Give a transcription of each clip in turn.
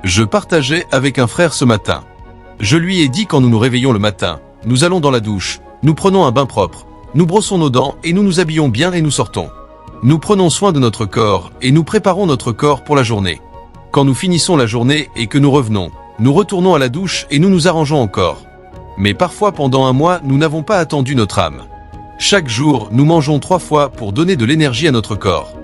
Je partageais avec un frère ce matin. Je lui ai dit quand nous nous réveillons le matin, nous allons dans la douche, nous prenons un bain propre, nous brossons nos dents et nous nous habillons bien et nous sortons. Nous prenons soin de notre corps et nous préparons notre corps pour la journée. Quand nous finissons la journée et que nous revenons, nous retournons à la douche et nous nous arrangeons encore. Mais parfois pendant un mois, nous n'avons pas attendu notre âme. Chaque jour, nous mangeons 3 fois pour donner de l'énergie à notre corps.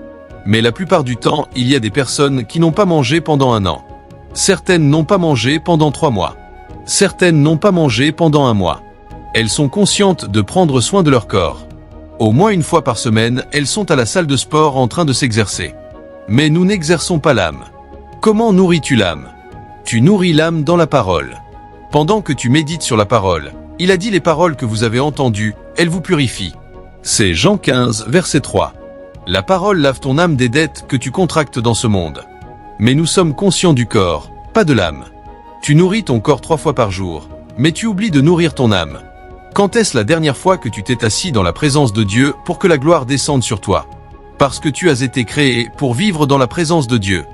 Mais la plupart du temps, il y a des personnes qui n'ont pas mangé pendant 1 an. Certaines n'ont pas mangé pendant 3 mois. Certaines n'ont pas mangé pendant 1 mois. Elles sont conscientes de prendre soin de leur corps. Au moins 1 fois par semaine, elles sont à la salle de sport en train de s'exercer. Mais nous n'exerçons pas l'âme. Comment nourris-tu l'âme? Tu nourris l'âme dans la parole. Pendant que tu médites sur la parole, il a dit les paroles que vous avez entendues, elles vous purifient. C'est Jean 15, verset 3. La parole lave ton âme des dettes que tu contractes dans ce monde. Mais nous sommes conscients du corps, pas de l'âme. Tu nourris ton corps 3 fois par jour, mais tu oublies de nourrir ton âme. Quand est-ce la dernière fois que tu t'es assis dans la présence de Dieu pour que la gloire descende sur toi? Parce que tu as été créé pour vivre dans la présence de Dieu.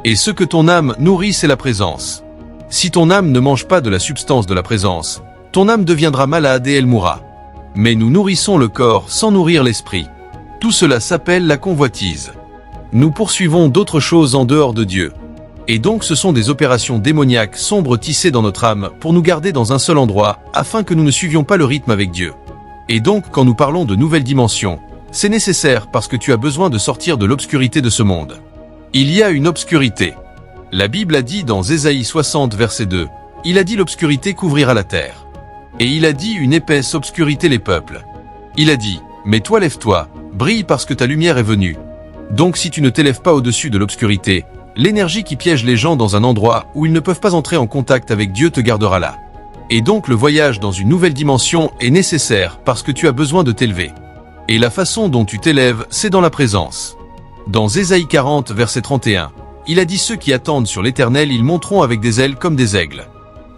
Et ce que ton âme nourrit, c'est la présence. Si ton âme ne mange pas de la substance de la présence, ton âme deviendra malade et elle mourra. Mais nous nourrissons le corps sans nourrir l'esprit. Tout cela s'appelle la convoitise. Nous poursuivons d'autres choses en dehors de Dieu. Et donc ce sont des opérations démoniaques sombres tissées dans notre âme pour nous garder dans un seul endroit, afin que nous ne suivions pas le rythme avec Dieu. Et donc quand nous parlons de nouvelles dimensions, c'est nécessaire parce que tu as besoin de sortir de l'obscurité de ce monde. Il y a une obscurité. La Bible a dit dans Ésaïe 60 verset 2, il a dit l'obscurité couvrira la terre. Et il a dit une épaisse obscurité les peuples. Il a dit, mais toi lève-toi, brille parce que ta lumière est venue. Donc si tu ne t'élèves pas au-dessus de l'obscurité, l'énergie qui piège les gens dans un endroit où ils ne peuvent pas entrer en contact avec Dieu te gardera là. Et donc le voyage dans une nouvelle dimension est nécessaire parce que tu as besoin de t'élever. Et la façon dont tu t'élèves, c'est dans la présence. Dans Ésaïe 40 verset 31, il a dit ceux qui attendent sur l'Éternel, ils monteront avec des ailes comme des aigles.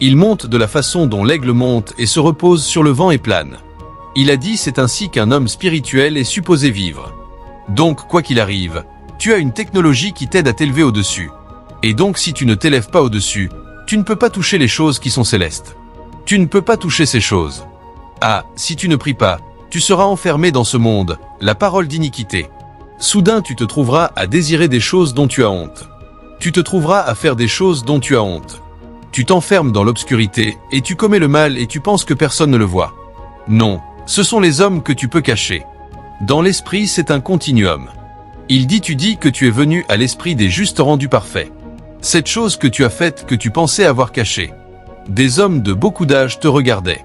Ils montent de la façon dont l'aigle monte et se repose sur le vent et plane. Il a dit c'est ainsi qu'un homme spirituel est supposé vivre. Donc quoi qu'il arrive, tu as une technologie qui t'aide à t'élever au-dessus. Et donc si tu ne t'élèves pas au-dessus, tu ne peux pas toucher les choses qui sont célestes. Tu ne peux pas toucher ces choses. Ah, si tu ne pries pas, tu seras enfermé dans ce monde, la parole d'iniquité. Soudain tu te trouveras à désirer des choses dont tu as honte. Tu te trouveras à faire des choses dont tu as honte. Tu t'enfermes dans l'obscurité et tu commets le mal et tu penses que personne ne le voit. Non, ce sont les hommes que tu peux cacher. Dans l'esprit, c'est un continuum. Il dit tu dis que tu es venu à l'esprit des justes rendus parfaits. Cette chose que tu as faite que tu pensais avoir cachée. Des hommes de beaucoup d'âge te regardaient.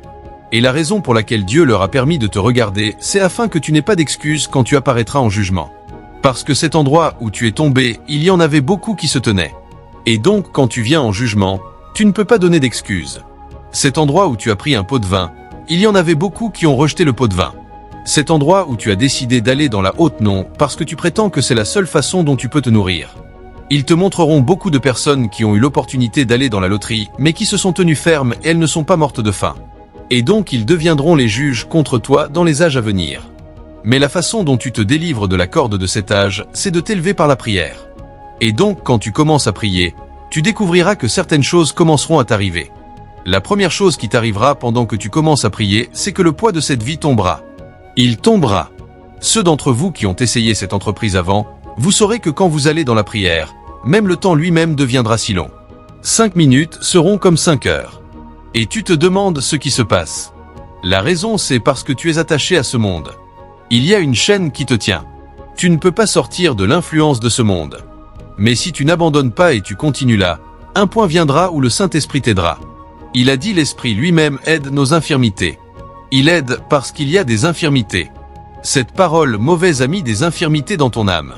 Et la raison pour laquelle Dieu leur a permis de te regarder, c'est afin que tu n'aies pas d'excuses quand tu apparaîtras en jugement. Parce que cet endroit où tu es tombé, il y en avait beaucoup qui se tenaient. Et donc quand tu viens en jugement, tu ne peux pas donner d'excuses. Cet endroit où tu as pris un pot de vin, il y en avait beaucoup qui ont rejeté le pot de vin. Cet endroit où tu as décidé d'aller dans la haute non, parce que tu prétends que c'est la seule façon dont tu peux te nourrir. Ils te montreront beaucoup de personnes qui ont eu l'opportunité d'aller dans la loterie, mais qui se sont tenues fermes et elles ne sont pas mortes de faim. Et donc ils deviendront les juges contre toi dans les âges à venir. Mais la façon dont tu te délivres de la corde de cet âge, c'est de t'élever par la prière. Et donc quand tu commences à prier, tu découvriras que certaines choses commenceront à t'arriver. La première chose qui t'arrivera pendant que tu commences à prier, c'est que le poids de cette vie tombera. Il tombera. Ceux d'entre vous qui ont essayé cette entreprise avant, vous saurez que quand vous allez dans la prière, même le temps lui-même deviendra si long. 5 minutes seront comme 5 heures. Et tu te demandes ce qui se passe. La raison, c'est parce que tu es attaché à ce monde. Il y a une chaîne qui te tient. Tu ne peux pas sortir de l'influence de ce monde. Mais si tu n'abandonnes pas et tu continues là, un point viendra où le Saint-Esprit t'aidera. Il a dit l'Esprit lui-même aide nos infirmités. Il aide parce qu'il y a des infirmités. Cette parole mauvaise a mis des infirmités dans ton âme.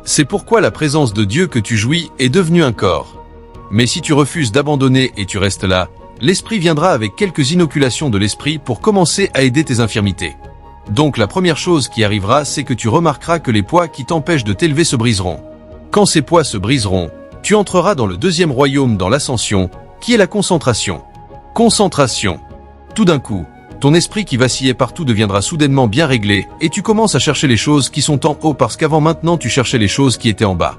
C'est pourquoi la présence de Dieu que tu jouis est devenue un corps. Mais si tu refuses d'abandonner et tu restes là, l'Esprit viendra avec quelques inoculations de l'Esprit pour commencer à aider tes infirmités. Donc la première chose qui arrivera, c'est que tu remarqueras que les poids qui t'empêchent de t'élever se briseront. Quand ces poids se briseront, tu entreras dans le deuxième royaume dans l'ascension, qui est la concentration. Concentration. Tout d'un coup, ton esprit qui vacillait partout deviendra soudainement bien réglé et tu commences à chercher les choses qui sont en haut parce qu'avant maintenant tu cherchais les choses qui étaient en bas.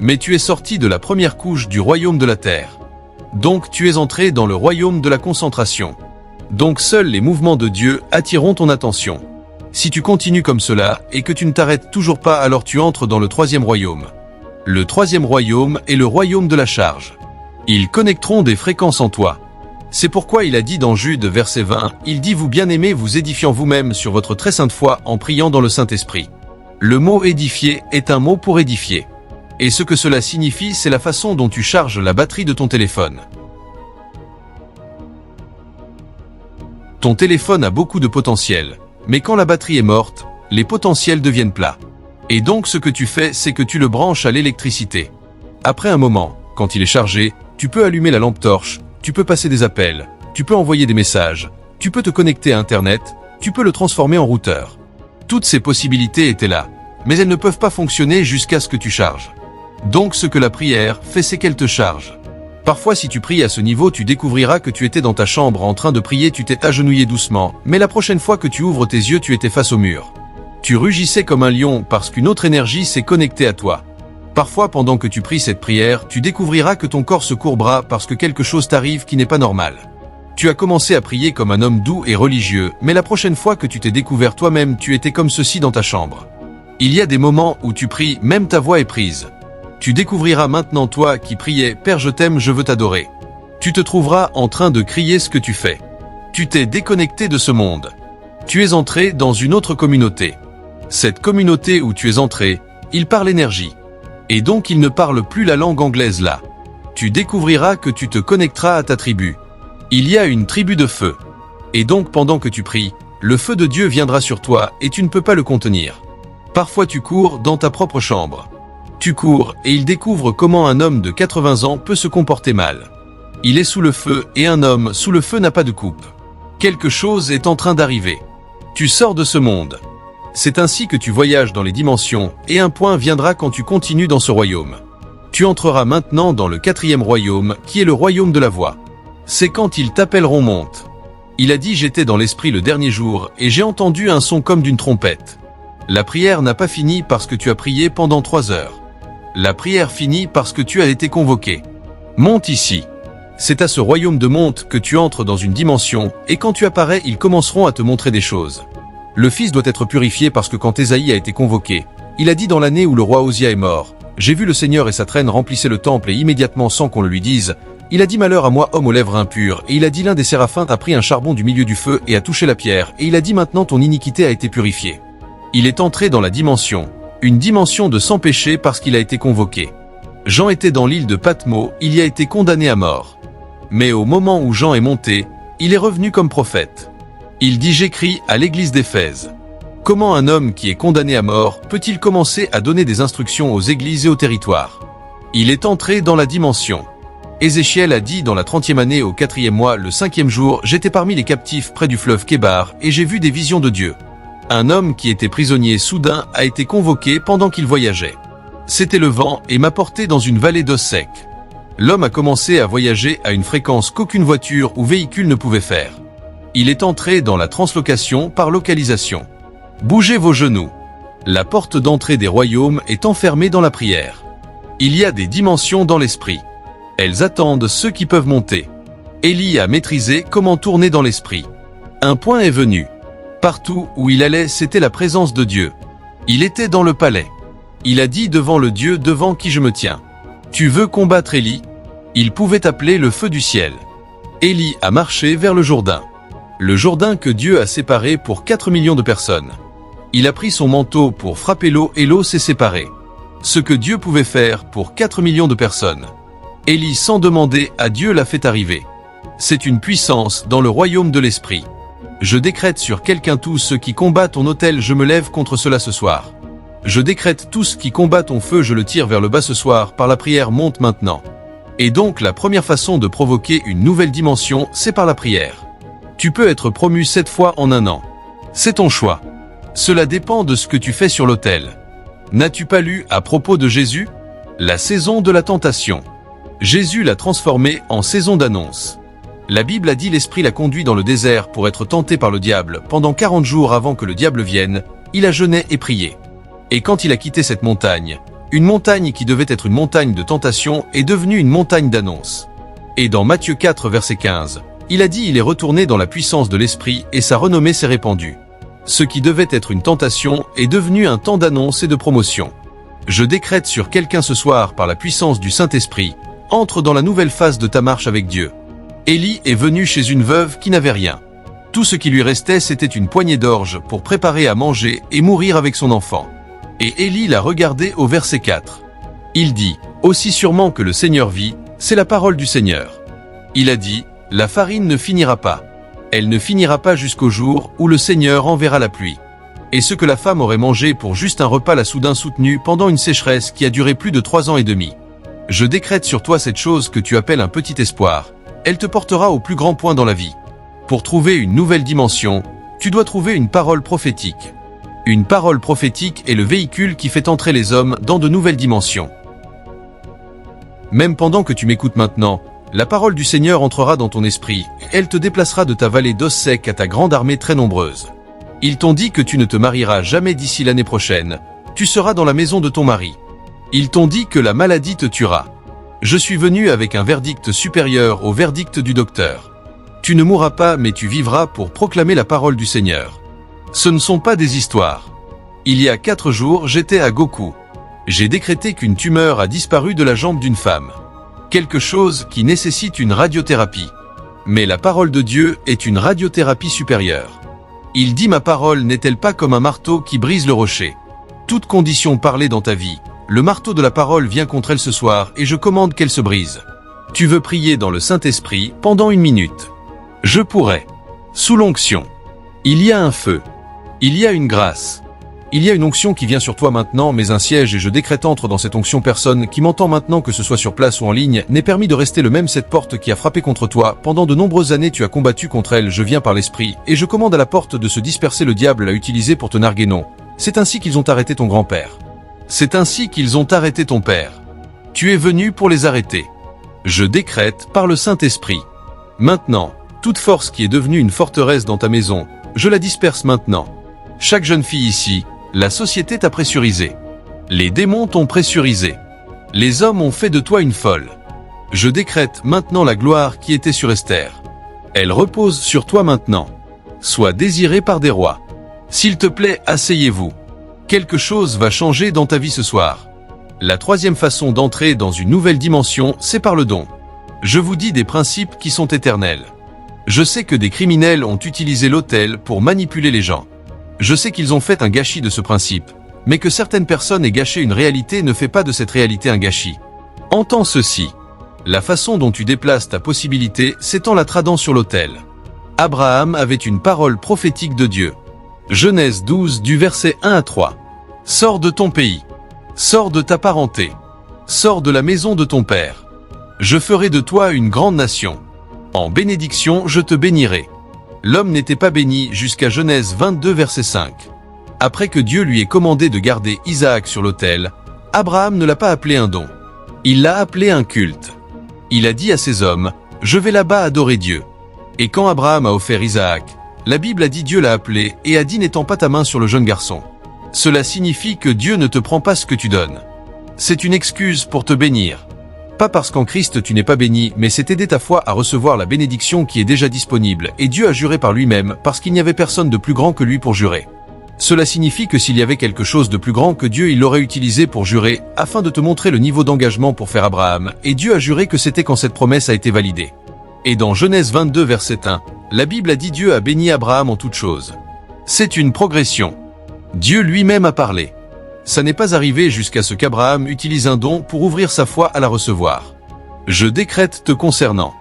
Mais tu es sorti de la première couche du royaume de la terre. Donc tu es entré dans le royaume de la concentration. Donc seuls les mouvements de Dieu attireront ton attention. Si tu continues comme cela et que tu ne t'arrêtes toujours pas, alors tu entres dans le troisième royaume. Le troisième royaume est le royaume de la charge. Ils connecteront des fréquences en toi. C'est pourquoi il a dit dans Jude verset 20, il dit vous bien-aimés vous édifiant vous-même sur votre très sainte foi en priant dans le Saint-Esprit. Le mot édifier est un mot pour édifier. Et ce que cela signifie, c'est la façon dont tu charges la batterie de ton téléphone. Ton téléphone a beaucoup de potentiel, mais quand la batterie est morte, les potentiels deviennent plats. Et donc ce que tu fais, c'est que tu le branches à l'électricité. Après un moment, quand il est chargé, tu peux allumer la lampe torche, tu peux passer des appels, tu peux envoyer des messages, tu peux te connecter à Internet, tu peux le transformer en routeur. Toutes ces possibilités étaient là, mais elles ne peuvent pas fonctionner jusqu'à ce que tu charges. Donc ce que la prière fait, c'est qu'elle te charge. Parfois si tu pries à ce niveau, tu découvriras que tu étais dans ta chambre en train de prier, tu t'es agenouillé doucement, mais la prochaine fois que tu ouvres tes yeux, tu étais face au mur. Tu rugissais comme un lion parce qu'une autre énergie s'est connectée à toi. Parfois pendant que tu pries cette prière, tu découvriras que ton corps se courbera parce que quelque chose t'arrive qui n'est pas normal. Tu as commencé à prier comme un homme doux et religieux, mais la prochaine fois que tu t'es découvert toi-même, tu étais comme ceci dans ta chambre. Il y a des moments où tu pries, même ta voix est prise. Tu découvriras maintenant toi qui priais « Père je t'aime, je veux t'adorer ». Tu te trouveras en train de crier ce que tu fais. Tu t'es déconnecté de ce monde. Tu es entré dans une autre communauté. Cette communauté où tu es entré, il parle énergie. Et donc il ne parle plus la langue anglaise là. Tu découvriras que tu te connecteras à ta tribu. Il y a une tribu de feu. Et donc pendant que tu pries, le feu de Dieu viendra sur toi et tu ne peux pas le contenir. Parfois tu cours dans ta propre chambre. Tu cours et il découvre comment un homme de 80 ans peut se comporter mal. Il est sous le feu et un homme sous le feu n'a pas de coupe. Quelque chose est en train d'arriver. Tu sors de ce monde. C'est ainsi que tu voyages dans les dimensions et un point viendra quand tu continues dans ce royaume. Tu entreras maintenant dans le quatrième royaume qui est le royaume de la voix. C'est quand ils t'appelleront monte. Il a dit j'étais dans l'esprit le dernier jour et j'ai entendu un son comme d'une trompette. La prière n'a pas fini parce que tu as prié pendant 3 heures. La prière finit parce que tu as été convoqué. Monte ici. C'est à ce royaume de monte que tu entres dans une dimension, et quand tu apparais, ils commenceront à te montrer des choses. Le fils doit être purifié parce que quand Ésaïe a été convoqué, il a dit dans l'année où le roi Osia est mort, « J'ai vu le Seigneur et sa traîne remplissaient le temple et immédiatement sans qu'on le lui dise, il a dit malheur à moi homme aux lèvres impures, et il a dit l'un des séraphins a pris un charbon du milieu du feu et a touché la pierre, et il a dit maintenant ton iniquité a été purifiée. » Il est entré dans la dimension, une dimension de sans péché parce qu'il a été convoqué. Jean était dans l'île de Patmos, il y a été condamné à mort. Mais au moment où Jean est monté, il est revenu comme prophète. Il dit j'écris à l'église d'Éphèse. Comment un homme qui est condamné à mort peut-il commencer à donner des instructions aux églises et aux territoires? Il est entré dans la dimension. Ézéchiel a dit dans la 30e année au 4e mois, le 5e jour, j'étais parmi les captifs près du fleuve Kébar et j'ai vu des visions de Dieu. Un homme qui était prisonnier soudain a été convoqué pendant qu'il voyageait. C'était le vent et m'a porté dans une vallée d'os secs. L'homme a commencé à voyager à une fréquence qu'aucune voiture ou véhicule ne pouvait faire. Il est entré dans la translocation par localisation. Bougez vos genoux. La porte d'entrée des royaumes est enfermée dans la prière. Il y a des dimensions dans l'esprit. Elles attendent ceux qui peuvent monter. Élie a maîtrisé comment tourner dans l'esprit. Un point est venu. Partout où il allait, c'était la présence de Dieu. Il était dans le palais. Il a dit devant le Dieu devant qui je me tiens. Tu veux combattre Élie? Il pouvait appeler le feu du ciel. Élie a marché vers le Jourdain. Le Jourdain que Dieu a séparé pour 4 millions de personnes. Il a pris son manteau pour frapper l'eau et l'eau s'est séparée. Ce que Dieu pouvait faire pour 4 millions de personnes. Élie sans demander à Dieu l'a fait arriver. C'est une puissance dans le royaume de l'esprit. Je décrète sur quelqu'un tous ceux qui combattent ton autel, je me lève contre cela ce soir. Je décrète tous qui combattent ton feu, je le tire vers le bas ce soir, par la prière monte maintenant. Et donc la première façon de provoquer une nouvelle dimension, c'est par la prière. Tu peux être promu 7 fois en un an. C'est ton choix. Cela dépend de ce que tu fais sur l'autel. N'as-tu pas lu à propos de Jésus? La saison de la tentation. Jésus l'a transformé en saison d'annonce. La Bible a dit l'Esprit l'a conduit dans le désert pour être tenté par le diable. Pendant 40 jours avant que le diable vienne, il a jeûné et prié. Et quand il a quitté cette montagne, Une montagne qui devait être une montagne de tentation est devenue une montagne d'annonce. Et dans Matthieu 4 verset 15, il a dit il est retourné dans la puissance de l'Esprit et sa renommée s'est répandue. Ce qui devait être une tentation est devenu un temps d'annonce et de promotion. Je décrète sur quelqu'un ce soir par la puissance du Saint-Esprit, entre dans la nouvelle phase de ta marche avec Dieu. Élie est venu chez une veuve qui n'avait rien. Tout ce qui lui restait c'était une poignée d'orge pour préparer à manger et mourir avec son enfant. Et Élie l'a regardé au verset 4. Il dit, aussi sûrement que le Seigneur vit, c'est la parole du Seigneur. Il a dit, la farine ne finira pas. Elle ne finira pas jusqu'au jour où le Seigneur enverra la pluie. Et ce que la femme aurait mangé pour juste un repas l'a soudain soutenu pendant une sécheresse qui a duré plus de 3 ans et demi. Je décrète sur toi cette chose que tu appelles un petit espoir. Elle te portera au plus grand point dans la vie. Pour trouver une nouvelle dimension, tu dois trouver une parole prophétique. Une parole prophétique est le véhicule qui fait entrer les hommes dans de nouvelles dimensions. Même pendant que tu m'écoutes maintenant, la parole du Seigneur entrera dans ton esprit, et elle te déplacera de ta vallée d'os secs à ta grande armée très nombreuse. Ils t'ont dit que tu ne te marieras jamais d'ici l'année prochaine, tu seras dans la maison de ton mari. Ils t'ont dit que la maladie te tuera. Je suis venu avec un verdict supérieur au verdict du docteur. Tu ne mourras pas mais tu vivras pour proclamer la parole du Seigneur. Ce ne sont pas des histoires. Il y a 4 jours, j'étais à Goku. J'ai décrété qu'une tumeur a disparu de la jambe d'une femme. Quelque chose qui nécessite une radiothérapie. Mais la parole de Dieu est une radiothérapie supérieure. Il dit ma parole n'est-elle pas comme un marteau qui brise le rocher. Toute condition parlée dans ta vie, le marteau de la parole vient contre elle ce soir et je commande qu'elle se brise. Tu veux prier dans le Saint-Esprit pendant 1 minute. Je pourrais. Sous l'onction. Il y a un feu. Il y a une grâce. Il y a une onction qui vient sur toi maintenant, mais un siège et je décrète entre dans cette onction personne qui m'entend maintenant que ce soit sur place ou en ligne, n'est permis de rester le même cette porte qui a frappé contre toi, pendant de nombreuses années tu as combattu contre elle, je viens par l'esprit, et je commande à la porte de se disperser le diable l'a utilisé pour te narguer non. C'est ainsi qu'ils ont arrêté ton grand-père. C'est ainsi qu'ils ont arrêté ton père. Tu es venu pour les arrêter. Je décrète par le Saint-Esprit. Maintenant, toute force qui est devenue une forteresse dans ta maison, je la disperse maintenant. Chaque jeune fille ici, la société t'a pressurisé. Les démons t'ont pressurisé. Les hommes ont fait de toi une folle. Je décrète maintenant la gloire qui était sur Esther. Elle repose sur toi maintenant. Sois désiré par des rois. S'il te plaît, asseyez-vous. Quelque chose va changer dans ta vie ce soir. La 3e façon d'entrer dans une nouvelle dimension, c'est par le don. Je vous dis des principes qui sont éternels. Je sais que des criminels ont utilisé l'autel pour manipuler les gens. Je sais qu'ils ont fait un gâchis de ce principe, mais que certaines personnes aient gâché une réalité ne fait pas de cette réalité un gâchis. Entends ceci. La façon dont tu déplaces ta possibilité, c'est en la tradant sur l'autel. Abraham avait une parole prophétique de Dieu. Genèse 12 du verset 1 à 3. Sors de ton pays. Sors de ta parenté. Sors de la maison de ton père. Je ferai de toi une grande nation. En bénédiction, je te bénirai. L'homme n'était pas béni jusqu'à Genèse 22 verset 5. Après que Dieu lui ait commandé de garder Isaac sur l'autel, Abraham ne l'a pas appelé un don. Il l'a appelé un culte. Il a dit à ses hommes, « Je vais là-bas adorer Dieu. » Et quand Abraham a offert Isaac, la Bible a dit Dieu l'a appelé et a dit « N'étends pas ta main sur le jeune garçon. » Cela signifie que Dieu ne te prend pas ce que tu donnes. C'est une excuse pour te bénir. Pas parce qu'en Christ tu n'es pas béni, mais c'est aider ta foi à recevoir la bénédiction qui est déjà disponible, et Dieu a juré par lui-même, parce qu'il n'y avait personne de plus grand que lui pour jurer. Cela signifie que s'il y avait quelque chose de plus grand que Dieu, il l'aurait utilisé pour jurer, afin de te montrer le niveau d'engagement pour faire Abraham, et Dieu a juré que c'était quand cette promesse a été validée. Et dans Genèse 22 verset 1, la Bible a dit Dieu a béni Abraham en toutes choses. C'est une progression. Dieu lui-même a parlé. Ça n'est pas arrivé jusqu'à ce qu'Abraham utilise un don pour ouvrir sa foi à la recevoir. Je décrète te concernant.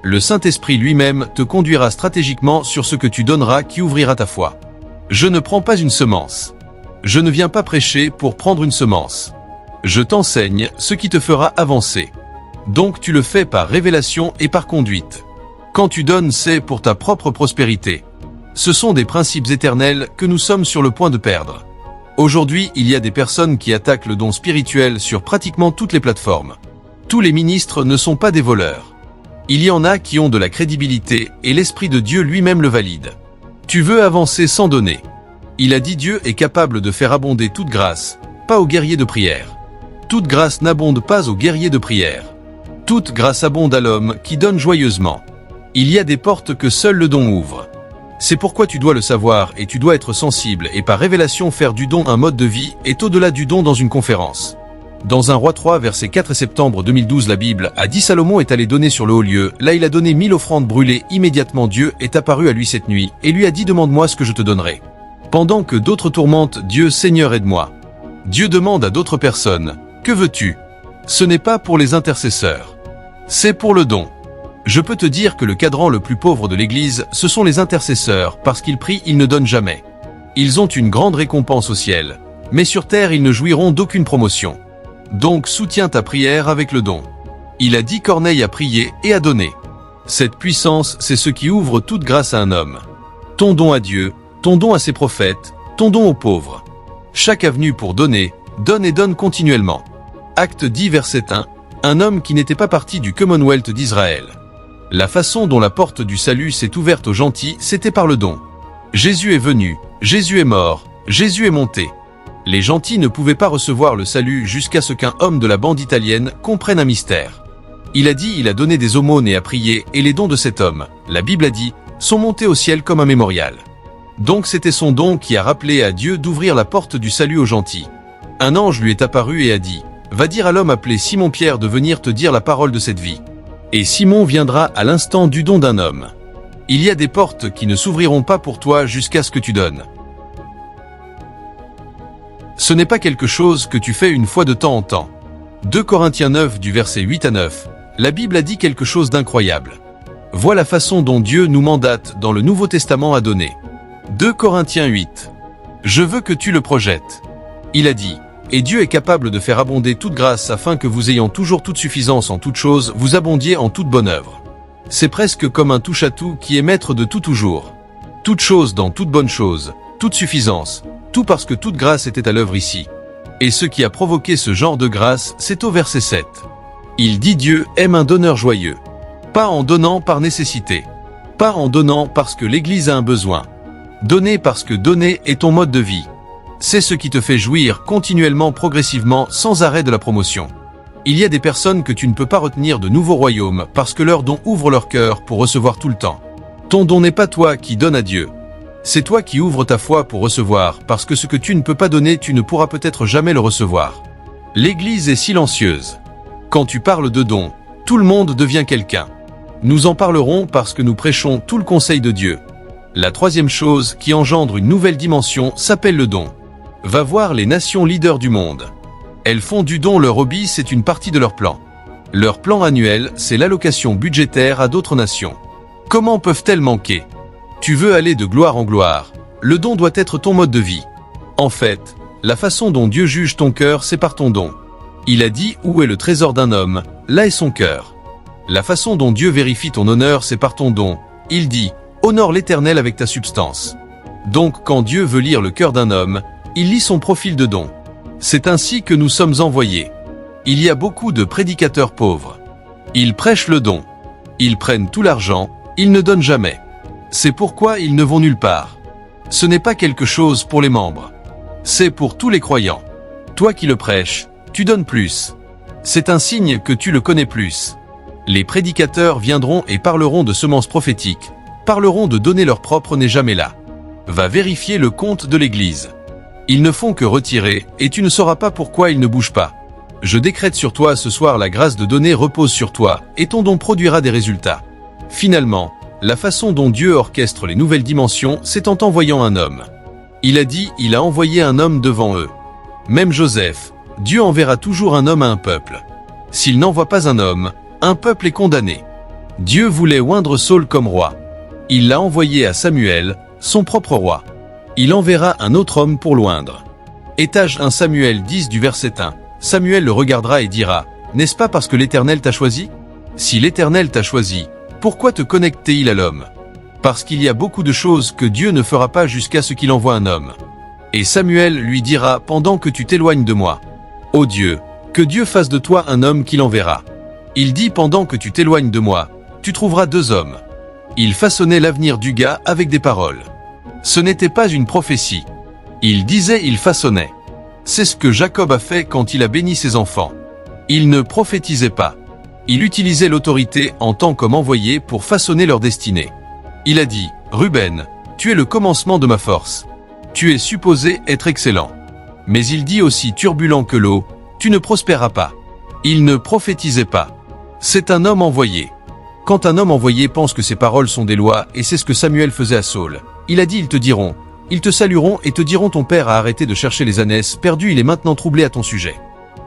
Le Saint-Esprit lui-même te conduira stratégiquement sur ce que tu donneras qui ouvrira ta foi. Je ne prends pas une semence. Je ne viens pas prêcher pour prendre une semence. Je t'enseigne ce qui te fera avancer. Donc tu le fais par révélation et par conduite. Quand tu donnes, c'est pour ta propre prospérité. Ce sont des principes éternels que nous sommes sur le point de perdre. Aujourd'hui, il y a des personnes qui attaquent le don spirituel sur pratiquement toutes les plateformes. Tous les ministres ne sont pas des voleurs. Il y en a qui ont de la crédibilité et l'Esprit de Dieu lui-même le valide. Tu veux avancer sans donner. Il a dit Dieu est capable de faire abonder toute grâce, pas aux guerriers de prière. Toute grâce n'abonde pas aux guerriers de prière. Toute grâce abonde à l'homme qui donne joyeusement. Il y a des portes que seul le don ouvre. C'est pourquoi tu dois le savoir et tu dois être sensible et par révélation faire du don un mode de vie est au-delà du don dans une conférence. Dans 1 Roi 3 verset 4 et septembre 2012 la Bible a dit Salomon est allé donner sur le haut lieu, là il a donné 1000 offrandes brûlées, immédiatement Dieu est apparu à lui cette nuit et lui a dit demande-moi ce que je te donnerai. Pendant que d'autres tourmentent Dieu Seigneur aide-moi. Dieu demande à d'autres personnes, que veux-tu? Ce n'est pas pour les intercesseurs. C'est pour le don. Je peux te dire que le cadran le plus pauvre de l'Église, ce sont les intercesseurs, parce qu'ils prient, ils ne donnent jamais. Ils ont une grande récompense au ciel, mais sur terre ils ne jouiront d'aucune promotion. Donc soutiens ta prière avec le don. Il a dit Corneille a prié et a donné. Cette puissance, c'est ce qui ouvre toute grâce à un homme. Ton don à Dieu, ton don à ses prophètes, ton don aux pauvres. Chaque avenue pour donner, donne et donne continuellement. Acte 10 verset 1, un homme qui n'était pas parti du Commonwealth d'Israël. La façon dont la porte du salut s'est ouverte aux gentils, c'était par le don. Jésus est venu, Jésus est mort, Jésus est monté. Les gentils ne pouvaient pas recevoir le salut jusqu'à ce qu'un homme de la bande italienne comprenne un mystère. Il a dit, il a donné des aumônes et a prié, et les dons de cet homme, la Bible a dit, sont montés au ciel comme un mémorial. Donc c'était son don qui a rappelé à Dieu d'ouvrir la porte du salut aux gentils. Un ange lui est apparu et a dit, va dire à l'homme appelé Simon-Pierre de venir te dire la parole de cette vie. Et Simon viendra à l'instant du don d'un homme. Il y a des portes qui ne s'ouvriront pas pour toi jusqu'à ce que tu donnes. Ce n'est pas quelque chose que tu fais une fois de temps en temps. 2 Corinthiens 9 du verset 8 à 9, la Bible a dit quelque chose d'incroyable. Vois la façon dont Dieu nous mandate dans le Nouveau Testament à donner. 2 Corinthiens 8. Je veux que tu le projettes. Il a dit, et Dieu est capable de faire abonder toute grâce afin que vous ayant toujours toute suffisance en toute chose, vous abondiez en toute bonne œuvre. C'est presque comme un touche-à-tout qui est maître de tout toujours. Toute chose dans toute bonne chose, toute suffisance, tout parce que toute grâce était à l'œuvre ici. Et ce qui a provoqué ce genre de grâce, c'est au verset 7. Il dit Dieu aime un donneur joyeux. Pas en donnant par nécessité. Pas en donnant parce que l'Église a un besoin. Donner parce que donner est ton mode de vie. C'est ce qui te fait jouir continuellement, progressivement, sans arrêt de la promotion. Il y a des personnes que tu ne peux pas retenir de nouveaux royaumes parce que leur don ouvre leur cœur pour recevoir tout le temps. Ton don n'est pas toi qui donne à Dieu. C'est toi qui ouvres ta foi pour recevoir, parce que ce que tu ne peux pas donner, tu ne pourras peut-être jamais le recevoir. L'Église est silencieuse. Quand tu parles de don, tout le monde devient quelqu'un. Nous en parlerons parce que nous prêchons tout le conseil de Dieu. La troisième chose qui engendre une nouvelle dimension s'appelle le don. Va voir les nations leaders du monde. Elles font du don leur hobby, c'est une partie de leur plan. Leur plan annuel, c'est l'allocation budgétaire à d'autres nations. Comment peuvent-elles manquer ? Tu veux aller de gloire en gloire. Le don doit être ton mode de vie. En fait, la façon dont Dieu juge ton cœur, c'est par ton don. Il a dit où est le trésor d'un homme, là est son cœur. La façon dont Dieu vérifie ton honneur, c'est par ton don. Il dit, honore l'Éternel avec ta substance. Donc quand Dieu veut lire le cœur d'un homme, il lit son profil de don. C'est ainsi que nous sommes envoyés. Il y a beaucoup de prédicateurs pauvres. Ils prêchent le don. Ils prennent tout l'argent, ils ne donnent jamais. C'est pourquoi ils ne vont nulle part. Ce n'est pas quelque chose pour les membres. C'est pour tous les croyants. Toi qui le prêches, tu donnes plus. C'est un signe que tu le connais plus. Les prédicateurs viendront et parleront de semences prophétiques, parleront de donner leur propre n'est jamais là. Va vérifier le compte de l'Église. Ils ne font que retirer, et tu ne sauras pas pourquoi ils ne bougent pas. Je décrète sur toi ce soir la grâce de donner repose sur toi, et ton don produira des résultats. Finalement, la façon dont Dieu orchestre les nouvelles dimensions, c'est en t'envoyant un homme. Il a dit, il a envoyé un homme devant eux. Même Joseph, Dieu enverra toujours un homme à un peuple. S'il n'envoie pas un homme, un peuple est condamné. Dieu voulait oindre Saul comme roi. Il l'a envoyé à Samuel, son propre roi. Il enverra un autre homme pour l'oindre. Étage 1 Samuel 10 du verset 1. Samuel le regardera et dira, n'est-ce pas parce que l'Éternel t'a choisi ? Si l'Éternel t'a choisi, pourquoi te connecte-t-il à l'homme ? Parce qu'il y a beaucoup de choses que Dieu ne fera pas jusqu'à ce qu'il envoie un homme. Et Samuel lui dira pendant que tu t'éloignes de moi. Ô Dieu, que Dieu fasse de toi un homme qu'il enverra. Il dit pendant que tu t'éloignes de moi, tu trouveras 2 hommes. Il façonnait l'avenir du gars avec des paroles. Ce n'était pas une prophétie. Il disait il façonnait. C'est ce que Jacob a fait quand il a béni ses enfants. Il ne prophétisait pas. Il utilisait l'autorité en tant qu'homme envoyé pour façonner leur destinée. Il a dit, Ruben, tu es le commencement de ma force. Tu es supposé être excellent. Mais il dit aussi turbulent que l'eau, tu ne prospéreras pas. Il ne prophétisait pas. C'est un homme envoyé. Quand un homme envoyé pense que ses paroles sont des lois, et c'est ce que Samuel faisait à Saul, il a dit ils te diront, ils te salueront et te diront ton père a arrêté de chercher les ânesses perdues, il est maintenant troublé à ton sujet.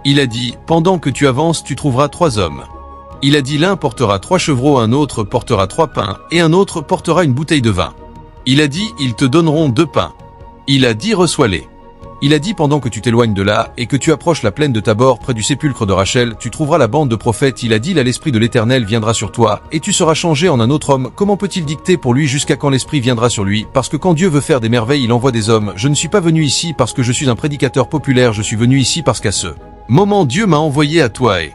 Il a dit, pendant que tu avances tu trouveras 3 hommes. Il a dit l'un portera 3 chevreaux, un autre portera 3 pains, et un autre portera une bouteille de vin. Il a dit, ils te donneront 2 pains. Il a dit, reçois-les. Il a dit, pendant que tu t'éloignes de là, et que tu approches la plaine de Tabor près du sépulcre de Rachel, tu trouveras la bande de prophètes. Il a dit, là l'Esprit de l'Éternel viendra sur toi, et tu seras changé en un autre homme. Comment peut-il dicter pour lui jusqu'à quand l'Esprit viendra sur lui? Parce que quand Dieu veut faire des merveilles, il envoie des hommes. Je ne suis pas venu ici parce que je suis un prédicateur populaire, je suis venu ici parce qu'à ce moment Dieu m'a envoyé à toi et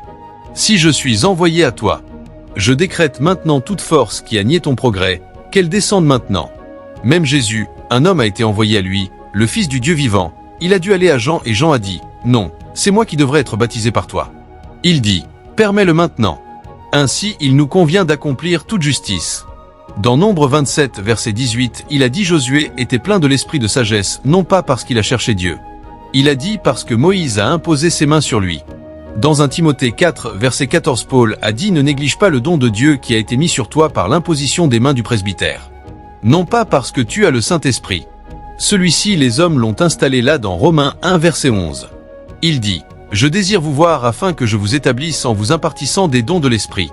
si je suis envoyé à toi, je décrète maintenant toute force qui a nié ton progrès, qu'elle descende maintenant. Même Jésus, un homme a été envoyé à lui, le Fils du Dieu vivant. Il a dû aller à Jean et Jean a dit, non, c'est moi qui devrais être baptisé par toi. Il dit, permets-le maintenant. Ainsi il nous convient d'accomplir toute justice. Dans Nombre 27, verset 18, il a dit Josué était plein de l'esprit de sagesse, non pas parce qu'il a cherché Dieu. Il a dit parce que Moïse a imposé ses mains sur lui. Dans 1 Timothée 4, verset 14, Paul a dit ne néglige pas le don de Dieu qui a été mis sur toi par l'imposition des mains du presbytère. Non pas parce que tu as le Saint-Esprit. Celui-ci les hommes l'ont installé là dans Romains 1 verset 11. Il dit, je désire vous voir afin que je vous établisse en vous impartissant des dons de l'Esprit.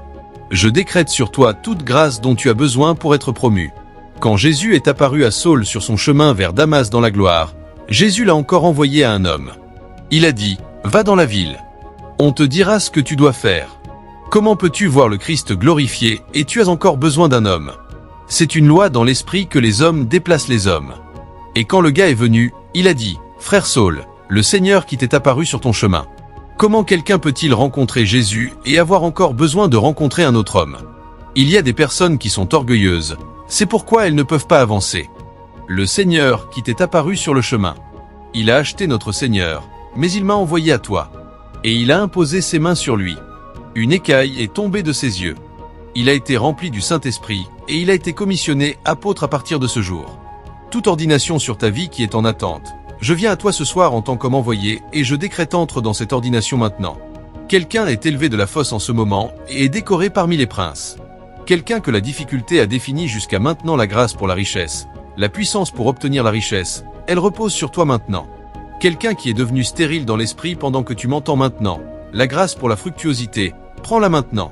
Je décrète sur toi toute grâce dont tu as besoin pour être promu. Quand Jésus est apparu à Saul sur son chemin vers Damas dans la gloire, Jésus l'a encore envoyé à un homme. Il a dit, va dans la ville. On te dira ce que tu dois faire. Comment peux-tu voir le Christ glorifié et tu as encore besoin d'un homme? C'est une loi dans l'esprit que les hommes déplacent les hommes. Et quand le gars est venu, il a dit, frère Saul, le Seigneur qui t'est apparu sur ton chemin. Comment quelqu'un peut-il rencontrer Jésus et avoir encore besoin de rencontrer un autre homme? Il y a des personnes qui sont orgueilleuses, c'est pourquoi elles ne peuvent pas avancer. Le Seigneur qui t'est apparu sur le chemin. Il a acheté notre Seigneur, mais il m'a envoyé à toi. Et il a imposé ses mains sur lui. Une écaille est tombée de ses yeux. Il a été rempli du Saint-Esprit, et il a été commissionné apôtre à partir de ce jour. Toute ordination sur ta vie qui est en attente. Je viens à toi ce soir en tant qu'homme envoyé, et je décrète entre dans cette ordination maintenant. Quelqu'un est élevé de la fosse en ce moment, et est décoré parmi les princes. Quelqu'un que la difficulté a défini jusqu'à maintenant la grâce pour la richesse, la puissance pour obtenir la richesse, elle repose sur toi maintenant. Quelqu'un qui est devenu stérile dans l'esprit pendant que tu m'entends maintenant, la grâce pour la fructuosité, prends-la maintenant.